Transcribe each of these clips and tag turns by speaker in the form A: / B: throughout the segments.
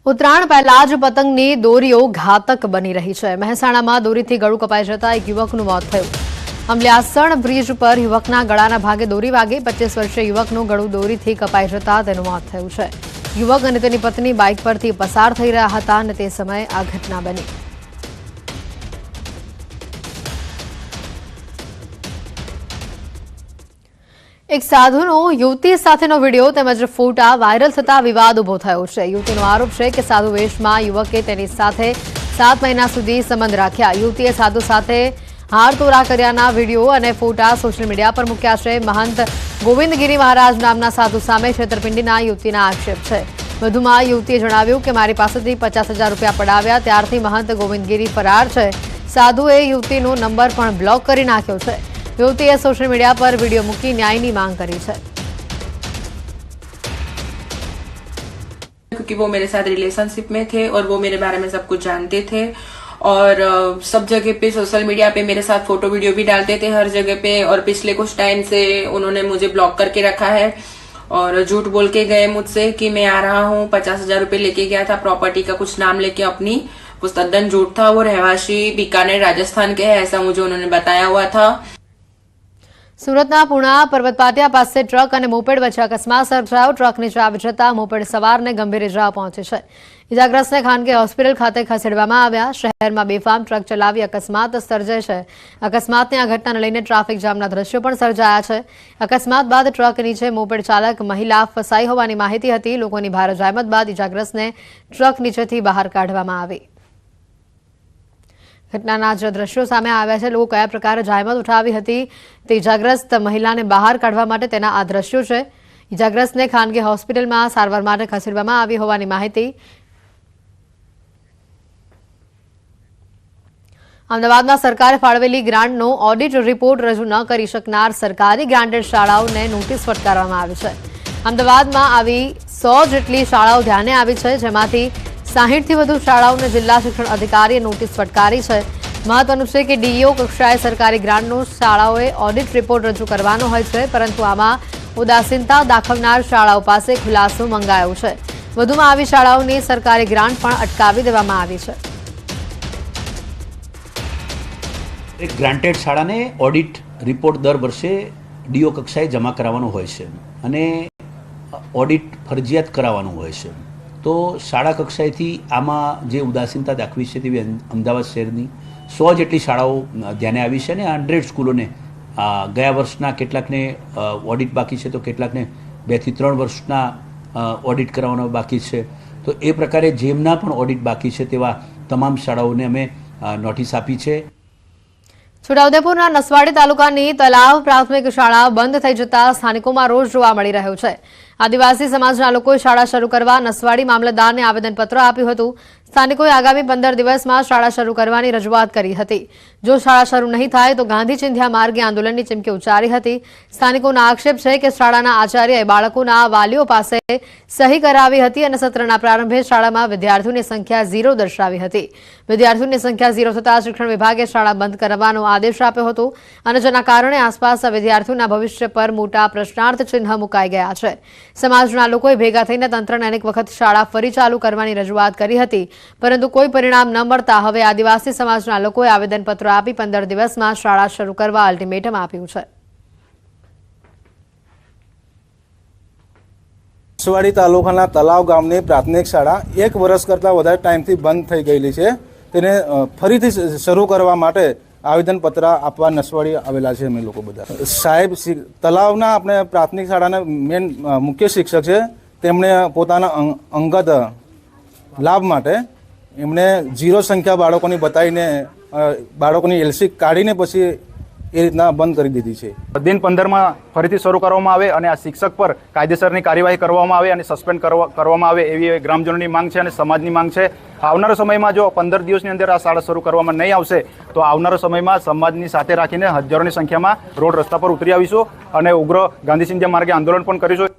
A: ઉત્તરાયણ પહેલા જ પતંગની દોરીઓ ઘાતક બની રહી છે। મહેસાણામાં દોરીથી ગળું કપાઈ જતા એક યુવકનું મોત થયું। અમલ્યાસણ બ્રિજ પર યુવકના ગળાના ભાગે દોરી વાગી 25 વર્ષીય યુવકનું ગળું દોરીથી કપાઈ જતા તેનું મોત થયું છે। યુવક અને તેની પત્ની બાઇક પરથી પસાર થઈ રહ્યા હતા અને તે સમયે આ ઘટના બની। એક સાધુનો યુવતી સાથેનો વિડીયો તેમજ ફોટા વાયરલ થતા વિવાદ ઉભો થયો છે। યુવતીનો આરોપ છે કે સાધુ વેશમાં યુવકે તેની સાથે 7 મહિના સુધી સંબંધ રાખ્યા। યુવતીએ સાધુ સાથે હારતોરા કર્યાના વિડીયો અને ફોટા સોશિયલ મીડિયા પર મૂક્યા છે। મહંત ગોવિંદગીરી મહારાજ નામના સાધુ સામે છેતરપિંડીના યુવતીના આક્ષેપ છે। વધુમાં યુવતીએ જણાવ્યું કે મારી પાસેથી 50,000 રૂપિયા પડાવ્યા, ત્યારથી મહંત ગોવિંદગીરી ફરાર છે। સાધુએ યુવતીનો નંબર પણ બ્લોક કરી નાખ્યો છે। युवती सोशल मीडिया पर वीडियो मूकी न्याय मांग करी है,
B: क्योंकि वो मेरे साथ रिलेशनशिप में थे और वो मेरे बारे में सब कुछ जानते थे और सब जगह पे सोशल मीडिया पे मेरे साथ फोटो वीडियो भी डालते थे हर जगह पे। और पिछले कुछ टाइम से उन्होंने मुझे ब्लॉक करके रखा है और झूठ बोल के गए मुझसे कि मैं आ रहा हूँ। 50,000 रुपए लेके गया था, प्रॉपर्टी का कुछ नाम लेके अपनी, वो तद्दन झूठ था। वो रहवासी बीकानेर राजस्थान के है ऐसा मुझे उन्होंने बताया हुआ था।
A: सूरतना पुणा पर्वत पाटिया पास ट्रक और मोपेड वच्चे अकस्मात सर्जायो। ट्रक नीचे આવી જતા મોપેડ સવારને ગંભીર ઇજા પહોંચી છે। ઇજાગ્રસ્તને ખાનગી હોસ્પિટલ ખાતે ખસેડવામાં આવ્યા। શહેરમાં બેફામ ટ્રક ચલાવી અકસ્માત સર્જાય છે। અકસ્માતની આ ઘટનાને લઈને ટ્રાફિક જામના દ્રશ્યો પણ સર્જાયા છે। અકસ્માત બાદ ટ્રક નીચે મોપેડ ચાલક મહિલા ફસાઈ હોવાની માહિતી હતી। લોકોની ભારે જહેમત બાદ ઇજાગ્રસ્તને ટ્રક નીચેથી બહાર કાઢવામાં આવી। ઘટનાના જ દ્રશ્યો સામે આવ્યા છે। લોકો કયા પ્રકારે જહેમત ઉઠાવી હતી તે ઇજાગ્રસ્ત મહિલાને બહાર કાઢવા માટે તેના આ દ્રશ્યો છે। ઇજાગ્રસ્તને ખાનગી હોસ્પિટલમાં સારવાર માટે ખસેડવામાં આવી હોવાની માહિતી। અમદાવાદમાં સરકારે ફાળવેલી ગ્રાન્ટનો ઓડિટ રિપોર્ટ રજૂ ન કરી શકનાર સરકારી ગ્રાન્ટેડ શાળાઓને નોટિસ ફટકારવામાં આવી છે। અમદાવાદમાં આવી 100 જેટલી શાળાઓ ધ્યાને આવી છે, જેમાંથી 60 થી વધુ શાળાઓને જિલ્લા શિક્ષણ અધિકારીએ નોટિસ ફટકારી છે। મહત્વનું છે કે ડીઈઓ કક્ષાએ સરકારી ગ્રાન્ટનો શાળાઓએ ઓડિટ રિપોર્ટ રજૂ કરવાનો હોય છે, પરંતુ આમાં ઉદાસીનતા દાખવનાર શાળાઓ પાસે ખુલાસો મંગાયો છે। વધુમાં આવી શાળાઓની સરકારી ગ્રાન્ટ પણ અટકાવી દેવામાં આવી છે।
C: એક ગ્રાન્ટેડ શાળાને ઓડિટ રિપોર્ટ દર વર્ષે ડીઓ કક્ષાએ જમા કરાવવાનો હોય છે અને ઓડિટ ફરજિયાત કરાવવાનું હોય છે। તો શાળા કક્ષાએથી આમાં જે ઉદાસીનતા દાખવી છે તેવી અમદાવાદ શહેરની 100 જેટલી શાળાઓ ધ્યાને આવી છે અને 100 સ્કૂલોને ગયા વર્ષના કેટલાકને ઓડિટ બાકી છે, તો કેટલાકને 2 થી 3 વર્ષના ઓડિટ કરાવવાનો બાકી છે। તો એ પ્રકારે જેમના પણ ઓડિટ બાકી છે તેવા તમામ શાળાઓને અમે નોટિસ આપી છે।
A: છોટાઉદેપુરના નસવાડી તાલુકાની તલાવ પ્રાથમિક શાળા બંધ થઈ જતા સ્થાનિકોમાં રોષ જોવા મળી રહ્યો છે। આદિવાસી સમાજના લોકોએ શાળા શરૂ કરવા નસવાડી મામલતદારને આવેદનપત્ર આપ્યું હતું। સ્થાનિકોએ આગામી 15 દિવસમાં શાળા શરૂ કરવાની રજૂઆત કરી હતી। જો શાળા શરૂ નહીં થાય તો ગાંધી ચિંધ્યા માર્ગે આંદોલનની ચીમકી ઉચ્ચારી હતી। સ્થાનિકોનો આક્ષેપ છે કે શાળાના આચાર્યએ બાળકોના વાલીઓ પાસે સહી કરાવી હતી અને સત્રના પ્રારંભે શાળામાં વિદ્યાર્થીઓની સંખ્યા 0 દર્શાવી હતી। વિદ્યાર્થીઓની સંખ્યા 0 થતાં શિક્ષણ વિભાગે શાળા બંધ કરવાનો આદેશ આપ્યો હતો અને જેના કારણે આસપાસના વિદ્યાર્થીઓના ભવિષ્ય પર મોટા પ્રશ્નાર્થ ચિહ્ન મુકાઈ ગયા છે। સમાજના લોકોએ ભેગા થઈને તંત્રને અનેક વખત શાળા ફરી ચાલુ કરવાની રજૂઆત કરી હતી, પરંતુ કોઈ પરિણામ ન મળતા હવે આદિવાસી સમાજના લોકોએ આવેદનપત્ર આપી 15 દિવસમાં શાળા શરૂ કરવા અલ્ટિમેટમ આપ્યું છે।
D: નસવાડી તાલુકાના તલાવ ગામની પ્રાથમિક શાળા 1 વર્ષ કરતાં વધારે ટાઈમથી બંધ થઈ ગયેલી છે। તેને ફરીથી શરૂ કરવા માટે આવેદનપત્ર આપવા નસવાડી આવેલા છે અમે લોકો બધા। સાહેબ તલાવના આપણે પ્રાથમિક શાળાના મેન મુખ્ય શિક્ષક છે, તેમણે પોતાના અંગત લાભ માટે એમણે 0 સંખ્યા બાળકોની બતાવીને બાળકોની એલસી કાઢીને પછી એ રીતના બંધ કરી દીધી છે।
E: દિન 15માં ફરીથી શરૂ કરવામાં આવે અને આ શિક્ષક પર કાયદેસરની કાર્યવાહી કરવામાં આવે અને સસ્પેન્ડ કરવામાં આવે એવી ગ્રામજનોની માંગ છે અને સમાજની માંગ છે। આવનારા સમયમાં જો 15 દિવસની અંદર આ શાળા શરૂ કરવામાં નહીં આવશે તો આવનારા સમયમાં સમાજની સાથે રાખીને હજારોની સંખ્યામાં રોડ રસ્તા પર ઉતરી આવીશું અને ઉગ્ર ગાંધી ચિંધ્યા માર્ગે આંદોલન પણ કરીશું।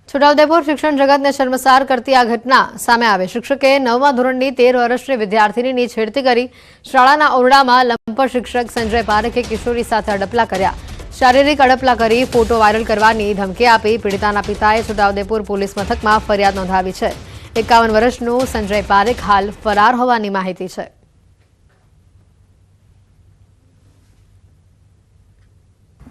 A: છોટાઉદેપુર શિક્ષણ જગતને શર્મસાર કરતી આ ઘટના સામે આવે। શિક્ષકે 9મા ધોરણની 13 વર્ષની વિદ્યાર્થીનીની છેડતી કરી। શાળાના ઓરડામાં લંપટ શિક્ષક સંજય પારેખે કિશોરી સાથે અડપલા કર્યા। શારીરિક અડપલા કરી ફોટો વાયરલ કરવાની ધમકી આપી પીડિતાના પિતાએ છોટાઉદેપુર પોલીસ મથકમાં ફરિયાદ નોંધાવી છે। 51 વર્ષનો સંજય પારેખ હાલ ફરાર હોવાની માહિતી છે.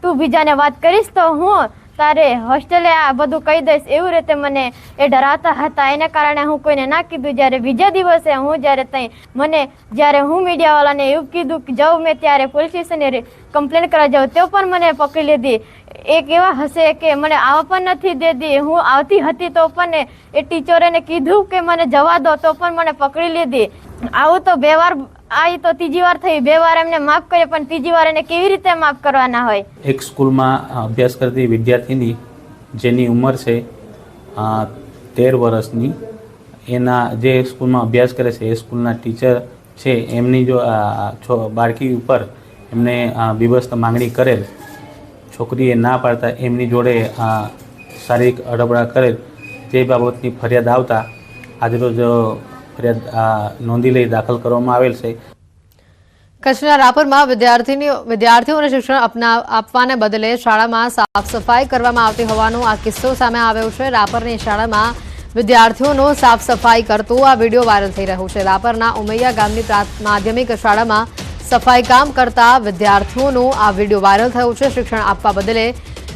F: તું બીજાને વાત કરીશ તો હું તારે હોસ્ટેલે આ બધું કહી દઈશ એવી રીતે મને એ ડરાવતા હતા. એને કારણે હું કોઈને ના કીધું. જ્યારે બીજા દિવસે હું જ્યારે હું મીડિયાવાળાને એવું કીધું કે જાઉં મેં ત્યારે પોલીસ સ્ટેશને કમ્પ્લેન કરવા જાઉં તો પણ મને પકડી લીધી. એક એવા હશે કે મને આવવા પણ નથી દેતી. હું આવતી હતી તો પણ એ ટીચરોને કીધું કે મને જવા દો તો પણ મને પકડી લીધી. આવું તો 2 વાર આવી તો 3જી વાર થઈ. 2 વાર એમને માફ કરે પણ 3જી વાર એને કેવી રીતે માફ કરવાના હોય?
G: એક સ્કૂલમાં અભ્યાસ કરતી વિદ્યાર્થીની જેની ઉંમર છે 13 વર્ષની, એના જે સ્કૂલમાં અભ્યાસ કરે છે એ સ્કૂલના ટીચર છે એમની જો બાળકી ઉપર એમને બીભત્સ માંગણી કરેલ, છોકરીએ ના પાડતા એમની જોડે શારીરિક અડબડા કરેલ, તે બાબતની ફરિયાદ આવતા આજરોજ ફરિયાદ નોંધી લઈ દાખલ કરવામાં આવેલ છે.
A: કચ્છના રાપરમાં વિદ્યાર્થીઓને શિક્ષણ આપવાને બદલે શાળામાં સાફ સફાઈ કરવામાં આવતી હોવાનો આ કિસ્સો સામે આવ્યો છે. રાપરની શાળામાં વિદ્યાર્થીઓનો સાફ સફાઈ કરતો આ વિડીયો વાયરલ થઈ રહ્યો છે. રાપરના ઉમૈયા ગામની માધ્યમિક શાળામાં સફાઈ કામ કરતા વિદ્યાર્થીઓનો આ વિડીયો વાયરલ થયો છે. શિક્ષણ આપવા બદલે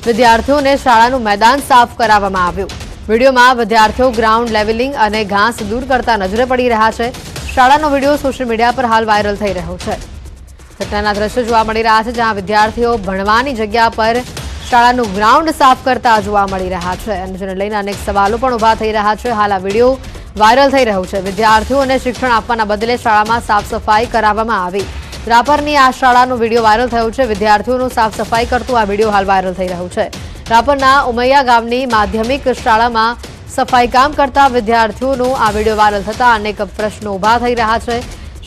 A: વિદ્યાર્થીઓને શાળાનું મેદાન સાફ કરાવવામાં આવ્યું. વિડીયોમાં વિદ્યાર્થીઓ ગ્રાઉન્ડ લેવલિંગ અને ઘાસ દૂર કરતા નજરે પડી રહ્યા છે. શાળાનો વિડીયો સોશિયલ મીડિયા પર હાલ વાયરલ થઈ રહ્યો છે. ઘટનાના દ્રશ્યો જોવા મળી રહ્યા છે, જ્યાં વિદ્યાર્થીઓ ભણવાની જગ્યા પર શાળાનું ગ્રાઉન્ડ સાફ કરતા જોવા મળી રહ્યા છે અને જેને લઈને અનેક સવાલો પણ ઉભા થઈ રહ્યા છે. હાલ આ વિડીયો વાયરલ થઈ રહ્યો છે. વિદ્યાર્થીઓને શિક્ષણ આપવાના બદલે શાળામાં સાફ સફાઈ કરાવવામાં આવી. રાપરની આ શાળાનો વિડીયો વાયરલ થયો છે. વિદ્યાર્થીઓનું સાફ સફાઈ કરતું આ વિડીયો હાલ વાયરલ થઈ રહ્યો છે. રાપરના ઉમૈયા ગામની માધ્યમિક શાળામાં સફાઈ કામ કરતા વિદ્યાર્થીઓનો આ વિડીયો વાયરલ થતા અનેક પ્રશ્નો ઉભા થઈ રહ્યા છે.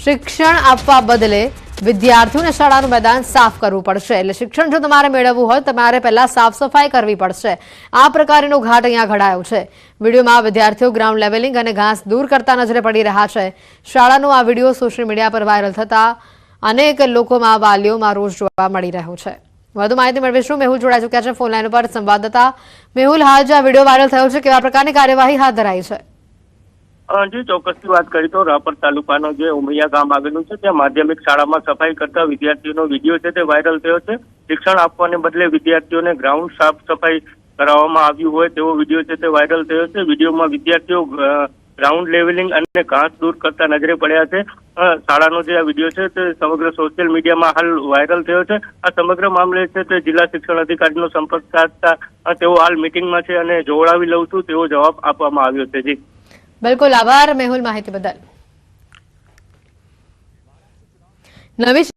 A: શિક્ષણ આપવા બદલે વિદ્યાર્થીઓને શાળાનું મેદાન સાફ કરવું પડશે. એટલે શિક્ષણ જો તમારે મેળવવું હોય તમારે પહેલા સાફ સફાઈ કરવી પડશે. આ પ્રકારનો ઘાટ અહીંયા ઘડાયો છે. વિડીયોમાં વિદ્યાર્થીઓ ગ્રાઉન્ડ લેવલિંગ અને ઘાસ દૂર કરતા નજરે પડી રહ્યા છે. શાળાનો આ વિડીયો સોશિયલ મીડિયા પર વાયરલ થતા અનેક લોકોમાં વાલીઓમાં રોષ જોવા મળી રહ્યો છે. વધુ માહિતી મેળવીશું. મેહુલ જોડાઈ ચૂક્યા છે ફોન લાઈન ઉપર સંવાદદાતા. મેહુલ, હાલ જે આ વિડીયો વાયરલ થયો છે કેવા પ્રકારની કાર્યવાહી હાથ ધરાઈ છે?
H: જી, ચોક્કસથી વાત કરી તો રાપર તાલુકાનો જે ઉમૈયા ગામ આવેલું છે ત્યાં માધ્યમિક શાળામાં સફાઈ કરતા વિદ્યાર્થીઓનો વિડીયો છે તે વાયરલ થયો છે. શિક્ષણ આપવાને બદલે વિદ્યાર્થીઓને ગ્રાઉન્ડ સાફ સફાઈ કરાવવામાં આવ્યું હોય તેવો વિડીયો છે તે વાયરલ થયો છે. વિડીયોમાં વિદ્યાર્થીઓ ગ્રાઉન્ડ લેવલિંગ અને ઘાસ દૂર કરતા નજરે પડ્યા છે. શાળાનો જે આ વિડીયો છે તે સમગ્ર સોશિયલ મીડિયામાં હાલ વાયરલ થયો છે. આ સમગ્ર મામલે છે તે જિલ્લા શિક્ષણ અધિકારીનો સંપર્ક સાધતા તેઓ હાલ મિટિંગમાં છે અને જોડાવી લઉં છું તેવો જવાબ આપવામાં આવ્યો છે. જી
A: બિલકુલ, આભાર મેહુલ માહિતી બદલ. નવી